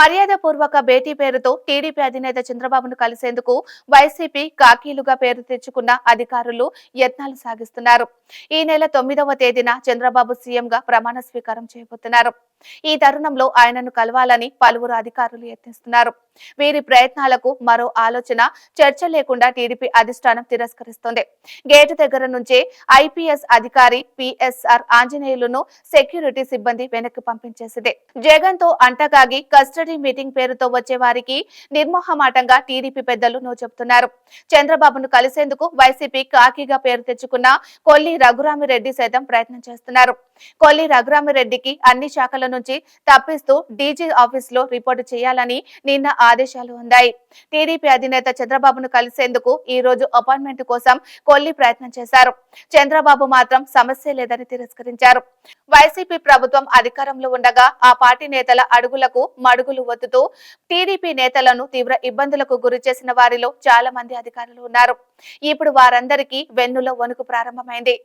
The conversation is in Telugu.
మర్యాదపూర్వక భేటీ పేరుతో టీడీపీ అధినేత చంద్రబాబును కలిసేందుకు వైసీపీ కాకీలుగా పేరు తెచ్చుకున్న అధికారులు యత్నాలు సాగిస్తున్నారు. ఈ నెల 9వ తేదీన చంద్రబాబు సీఎంగా ప్రమాణ స్వీకారం చేయబోతున్నారు. ఈ తరుణంలో ఆయనను కలవాలని పలువురు అధికారులు యత్నిస్తున్నారు. వీరి ప్రయత్నాలకు మరో ఆలోచన, చర్చ లేకుండా టీడీపీ అధిష్టానం తిరస్కరిస్తోంది. గేటు దగ్గర నుంచే ఐపీఎస్ అధికారి పిఎస్ఆర్ ఆంజనేయులను సెక్యూరిటీ సిబ్బంది వెనక్కి పంపించేసింది. జగన్ తో అంటగాగి కస్టడీ మీటింగ్ పేరుతో వచ్చే వారికి నిర్మోహమాటంగా టీడీపీ పెద్దలు నో చెబుతున్నారు. చంద్రబాబును కలిసేందుకు వైసీపీ కాకిగా పేరు తెచ్చుకున్న కొల్లి రఘురామిరెడ్డి సైతం ప్రయత్నం చేస్తున్నారు. కొల్లి రఘురామిరెడ్డికి అన్ని శాఖల నుంచి తప్పిస్తూ డీజీ ఆఫీసులో రిపోర్టు చేయాలని నిన్న ఆదేశాలు ఉన్నాయి. టీడీపీ అధినేత చంద్రబాబును కలిసేందుకు ఈ రోజు అపాయింట్మెంట్ కోసం కొల్లి ప్రయత్నం చేశారు. చంద్రబాబు మాత్రం సమస్య లేదని తిరస్కరించారు. వైసీపీ ప్రభుత్వం అధికారంలో ఉండగా ఆ పార్టీ నేతల అడుగులకు మడుగులు ఒత్తుతూ టీడీపీ నేతలను తీవ్ర ఇబ్బందులకు గురి చేసిన వారిలో చాలా మంది అధికారులు ఉన్నారు. ఇప్పుడు వారందరికీ వెన్నులో వణుకు ప్రారంభమైంది.